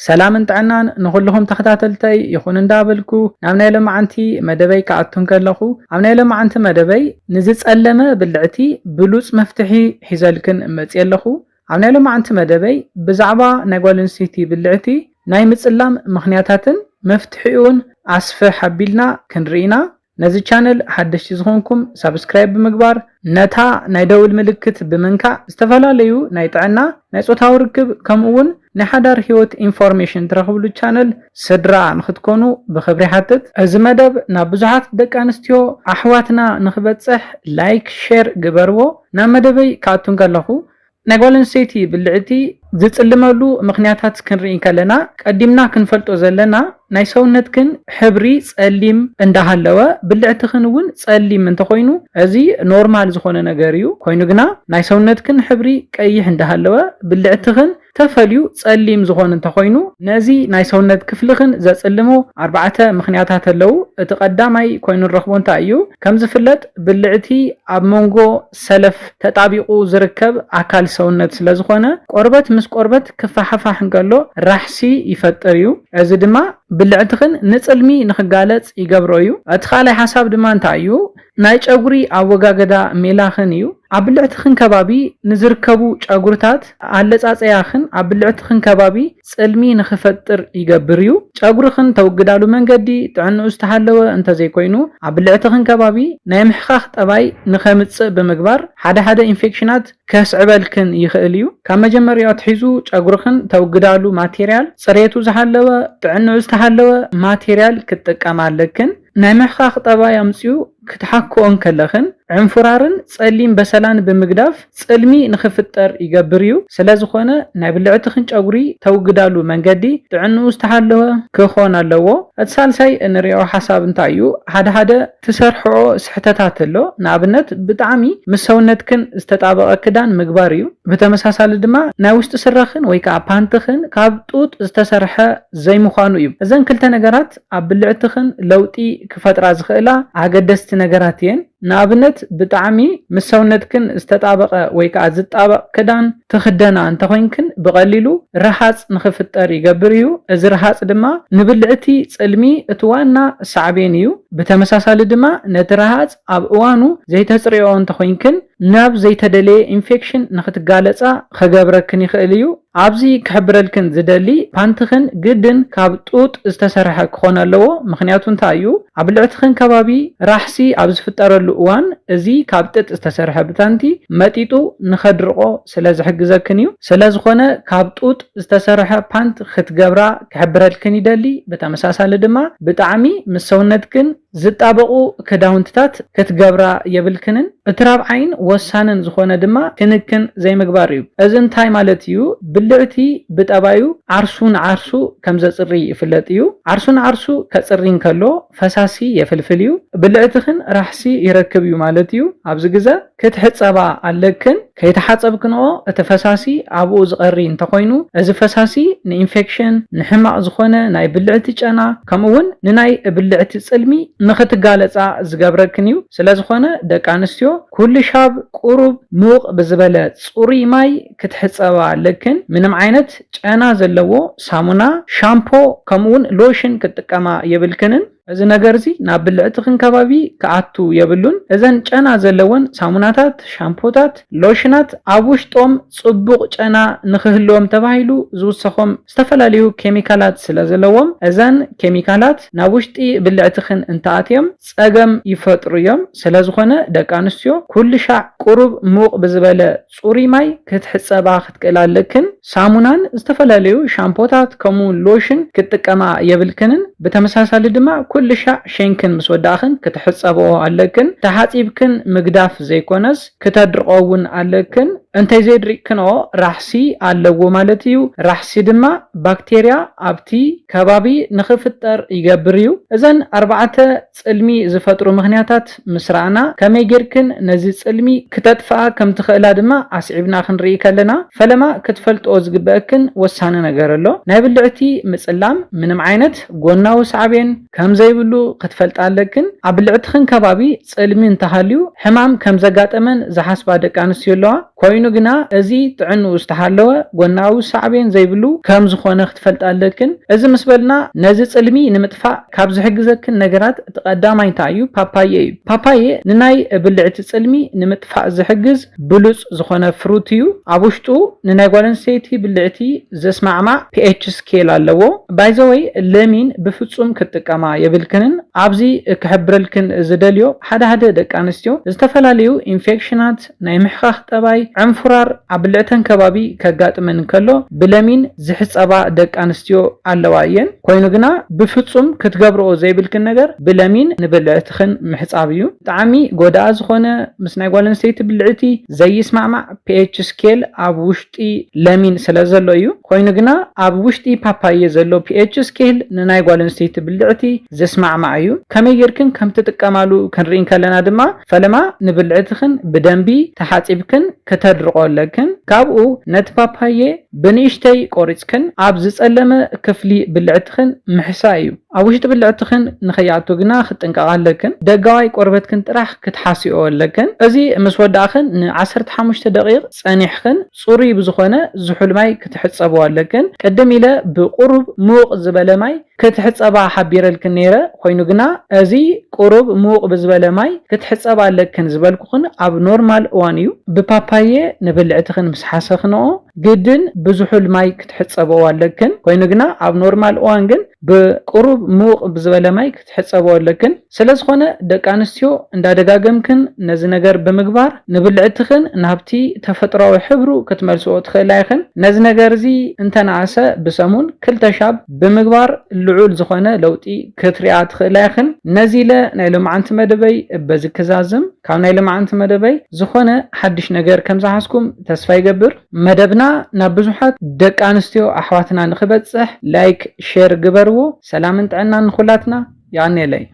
سلام انتعنان نخلهم تختاتلتي يخون اندابلكو نامنا لما عنتي مدبي كعدتون كاللخو عمنا لما عنت مدبي نزيز ألمة بالعتي بلوس مفتحي حزالكن متيالخو عمنا لما عنت مدبي بزعبا نقوالن سيتي بالعتي نايمت سلام مخنياتاتن مفتحيون عصف حبيلنا كنرينا نزي channel حدش يزخونكم سبسكرايب بمقبار نتا نايدو الملكت بمنكع استفالاليو نايطعنا نايصوتاو ركب كمون نحدار هيوت انفورميشن ترخبلو channel سدرا نختكونو بخبري حتت از مدب نابزحات دك انستيو احواتنا نخبتصح لايك شير قبرو نامدبي كاتون قالخو نقولن سيتي بالعتي زتصلملو مخنياتات كنرين كلنا قديمنا كنفلطو زلنا ناي سونتكن حبري صليم اندهالوا بالعتخنون صليم انت خوينو ازي نورمال زخونه نغريو خوينو غنا ناي سونتكن حبري قيح اندهالوا بالعتخن تفليو صليم زخون انت خوينو نزي ناي سونت كفلخن زصلمو اربعه مخنياتات لو اتقداماي خوينو رخبون تايو كم زفلت بالعتي اب مونغو سلف تطابيقو زركب اكل سونت سلازخونه قربت مس قربت كفحفح نقالو راحسي يفطريو از دما بالعتخن نصلمي نخغالص يغبرويو اتخالي حساب دما انتايو ناي ጨጉሪ አወጋገዳ ሜላኽንዩ አብልዕትኽን ከባቢ ንዝርከቡ ጨጉርታት አለጻጽያኽን አብልዕትኽን ከባቢ ጽልሚ ንኽፈጥር ይገብርዩ ጨጉርኽን ተወግዳሉ መንገዲ ጥዕንኡ ዝተሓለወ እንተዘይ ኮይኑ አብልዕትኽን ከባቢ ናይ ምሕኻኽ ጠባይ ንኸምጽእ ብምግባር ሓደ ኢንፌክሽናት ከስዕበልክን ይኽእልዩ ካብ መጀመርያው ትሒዙ ጨጉርኽን ተወግዳሉ ማቴሪያል ጽሬቱ ዝሓለወ ጥዕንኡ ዝተሓለወ ማቴሪያል ክትጥቀማለክን ናይ ምሕኻኽ ጠባይ አምጽኡ ክትሓክኦን ከለኽን عنفرارن صليم بسلان بمقداف صلمي نخفطر يغبريو ስለዝኾነ ናይ ብልዕትኽን ጨጉሪ ተውግዳሉ መንገዲ ጥዕንኡ ዝተሓለወ ክኾን ኣለዎ እትሳልሳይ እንሪኦ ሓሳብ እንታይ እዩ ሓደ ትሰርሕኦ ስሕተታት ኣሎ ንኣብነት ብጣዕሚ ምሰውነትክን ዝተጣበቀ ክዳን ምግባር እዩ በተመሳሳሊ ድማ ናይ ውሽጢ ስራኽን ወይ ከዓ ፓንትኽን ካብ ጡጥ ዝተሰርሐ ዘይምዃኑ እዩ እዘን ክልተ ነገራት ኣብ ብልዕትኽን ለውጢ ክፈጥራ ዝኽእላ ኣገደስቲ ነገራት እየን ንኣብነት ብጣዕሚ ምሰውነትክን ዝተጣበቀ ወይ ከዓ ዝጣበቅ ክዳን ትኽደና እንተኾይንክን ብቐሊሉ ረሃጽ ንኽፍጠር ይገብር እዩ እዚ ረሃጽ ድማ ንብልዕቲ ጽልሚ እትዋና ሳዕቤን እዩ በተመሳሳሊ ድማ ነቲ ረሃጽ ኣብ እዋኑ ዘይተጽሪዮ እንተኾይንክን ናብ ዘይተደለየ ኢንፌክሽን ንኽትጋለጻ ከገብረክን ይኽእል እዩ ኣብዚ ክሕብረልክን ዝደሊ ፓንትኽን ግድን ካብ ጡጥ ዝተሰርሐ ክኾን ኣለዎ ምክንያቱ እንታይ እዩ ኣብ ልዕትኽን ከባቢ ራሕሲ ኣብ ዝፍጠረሉ እዋን እዚ ካብ ጥጥ ዝተሰርሐ ብታንቲ መጢጡ ንኸድርቆ ስለዝሕግዘክን እዩ ስለዝኾነ ካብ ጡጥ ዝተሰርሐ ፓንት ክትገብራ ክሕብረልክን ይደሊ በተመሳሳሊ ድማ ብጣዕሚ ምሰውነትክን ዝጣበቁ ክዳውንትታት ክትገብራ የብልክንን እትራብዓይን ወሳንን ዝኾነ ድማ ክንክን ዘይምግባር እዩ እዚ እንታይ ማለት እዩ ብልዕቲ ብጠባዩ ዓርሱን ዓርሱ ከም ዘጽሪ ይፍለጥ እዩ ዓርሱን ዓርሱ ከጽሪን ከሎ ፈሳሲ የፍልፍል እዩ ብልዕትኽን ራሕሲ ይረክብ እዩ ማለት እዩ ኣብዚ ግዜ ክትሕጸባ ኣለክን ከይተሓጸብክንኦ እቲ ፈሳሲ ኣብኡ ዝቐሪ እንተኾይኑ እዚ ፈሳሲ ንኢንፌክሽን ንሕማቕ ዝኾነ ናይ ብልዕቲ ጨና ከምኡውን ንናይ ብልዕቲ ጽልሚ ንኽትጋለጻ ዝገብረክን እዩ ስለዝኾነ ደቂ ኣንስትዮ ኩሉ ሻብ ቁሩብ ሙቕ ብዝበለ ጽሩይ ማይ ክትሕጸባ ኣለክን ምንም ዓይነት ጨና ዘለዎ ሳሙና ሻምፖ ከምኡውን ሎሽን ክትጥቀማ የብልክንን እዚ ነገር እዚ ናብ ብልዕትኽን ከባቢ ከኣቱ የብሉን እዘን ጨና ዘለወን ሳሙናታት ሻምፖታት ሎሽናት ኣብ ውሽጦም ጽቡቕ ጨና ንኽህልዎም ተባሂሉ ዝውሰኾም ዝተፈላለዩ ኬሚካላት ስለዘለዎም እዘን ኬሚካላት ናብ ውሽጢ ብልዕትኽን እንተኣትዮም ጸገም ይፈጥሩ እዮም ስለዝኾነ ደቂ ኣንስትዮ ኩሉ ሻዕ ቁሩብ ሙቕ ብዝበለ ጽሩይ ማይ ክትሕጸባ ክትክእል ኣለክን ሳሙናን ዝተፈላለዩ ሻምፖታት ከምኡውን ሎሽን ክትጥቀማ የብልክንን በተመሳሳሊ ድማ ኩሉ ሻዕ ሸንክን ምስ ወዳእኽን ክትሕጸብኦ ኣለክን ተሓጺብክን ምግዳፍ ዘይኮነስ ክተድርቆውን ኣለክን እንተይ ዘይድሪክንኦ ራሕሲ ኣለዎ ማለት እዩ ራሕሲ ድማ ባክቴርያ ኣብቲ ከባቢ ንኽፍጠር ይገብር እዩ እዘን ኣርባዕተ ጽልሚ ዝፈጥሩ ምኽንያታት ምስራና ከመይ ጌርክን ነዚ ጽልሚ ክተጥፍኣ ከም ትኽእላ ድማ ኣስዒብና ክንርኢ ከለና ፈለማ ክትፈልጥኦ ዝግበአክን ወሳነ ነገር ኣሎ ናይ ብልዕቲ ምጽላም ምንም ዓይነት ጎናዊ ሳዕቤን ከም ዘይብሉ ክትፈልጥ ኣለክን ኣብ ብልዕትኽን ከባቢ ጽልሚ እንተሃልዩ ሕማም ከም ዘጋጠመን ዝሓስባ ደቂ ኣንስትዮ ኣለዋ ኮይኑ ኮይኑ ግና እዚ ጥዕንኡ ዝተሃለወ ጎናዊ ሳዕቤን ዘይብሉ ከም ዝኾነ ክትፈልጣለክን እዚ ምስ በልና ነዚ ጽልሚ ንምጥፋእ ካብ ዝሕግዘክን ነገራት ተቀዳማይ እንታይ እዩ ፓፓየ እዩ ፓፓየ ንናይ ብልዕቲ ጽልሚ ንምጥፋእ ዝሕግዝ ብሉጽ ዝኾነ ፍሩት እዩ ኣብ ውሽጡ ንናይ ጓል ኣንስተይቲ ብልዕቲ ዘስማዕማዕ pH ስኬል ኣለዎ ባይ ዘ ወይ ለሚን ብፍጹም ክትጥቀማ የብልክንን ኣብዚ ክሕብረልክን ዝደልዮ ሓደ ደቂ ኣንስትዮ ዝተፈላለዩ ኢንፌክሽናት ናይ ምሕኻኽ ጠባይ ዕንፍራር ኣብ ብልዕተን ከባቢ ከጋጥመን ከሎ ብለሚን ዝሕጸባ ደቂ ኣንስትዮ ኣለዋ እየን ኮይኑ ግና ብፍጹም ክትገብርኦ ዘይብልክን ነገር ብለሚን ንብልዕትኽን ምሕጻብ እዩ ብጣዕሚ ጎዳኣ ዝኾነ ምስ ናይ ጓል ኣንስተይቲ ብልዕቲ ዘይስማዕማዕ pH ስኬል ኣብ ውሽጢ ለሚን ስለ ዘሎ እዩ ኮይኑ ግና ኣብ ውሽጢ ፓፓየ ዘሎ pH ስኬል ንናይ ጓል ኣንስተይቲ ብልዕቲ ዘስማዕማዕ እዩ ከመይ ጌርክን ከም ትጥቀማሉ ክንሪኢ ከለና ድማ ፈለማ ንብልዕትኽን ብደንቢ ተሓጺብክን ከተድርቆለክን ካብኡ ነቲ ፓፓየ ብንእሽተይ ቆሪጽክን ኣብ ዝጸለመ ክፍሊ ብልዕትኽን ምሕሳ እዩ ኣብ ውሽጢ ብልዕትኽን ንኸይኣቱ ግና ክትጥንቀቓለክን ደጋዋይ ቆርበትክን ጥራሕ ክትሓሲኦለክን እዚ ምስ ወዳእኽን ን15 ደቂቕ ጸኒሕክን ጽሩይ ብዝኾነ ዝሑል ማይ ክትሕጸበዋለክን ቅድም ኢለ ብቁሩብ ሙቕ ዝበለ ማይ ክትሕጸባ ሓቢረልክን ነይረ ኮይኑ ግና እዚ ቁሩብ ሙቕ ብዝበለ ማይ ክትሕጸባለክን ዝበልኩኽን ኣብ ኖርማል እዋን እዩ ብፓፓየ ንብልዕትኽን ምስ ሓሰኽንኦ ግድን ብዙሑል ማይ ክትሕጸበዋለክን ኮይኑ ግና ኣብ ኖርማል እዋን ግን ብቁሩብ ሙቕ ብዝበለ ማይ ክትሕጸበዋለክን ስለዝኾነ ደቂ ኣንስትዮ እንዳደጋገምክን ነዚ ነገር ብምግባር ንብልዕትኽን ናብቲ ተፈጥሯዊ ሕብሩ ክትመልስኦ ትኽእላ ኢኽን ነዚ ነገር እዚ እንተነኣሰ ብሰሙን 2 ሻብ ብምግባር ልዑል ዝኾነ ለውጢ ክትሪኣ ትኽእላ ኢኽን ነዚ ኢለ ናይ ሎማዓንቲ መደበይ በዚ ክዛዝም ካብ ናይ ሎማዓንቲ መደበይ ዝኾነ ሓድሽ ነገር ከም ዝሓስኩም ተስፋ ይገብር መደብና ናብ ብዙሓት ደቂ ኣንስትዮ ኣሕዋትና ንኽበጽሕ ላይክ ሼር ግበርዎ ሰላምን ጥዕናን ንኹላትና ያኔለይ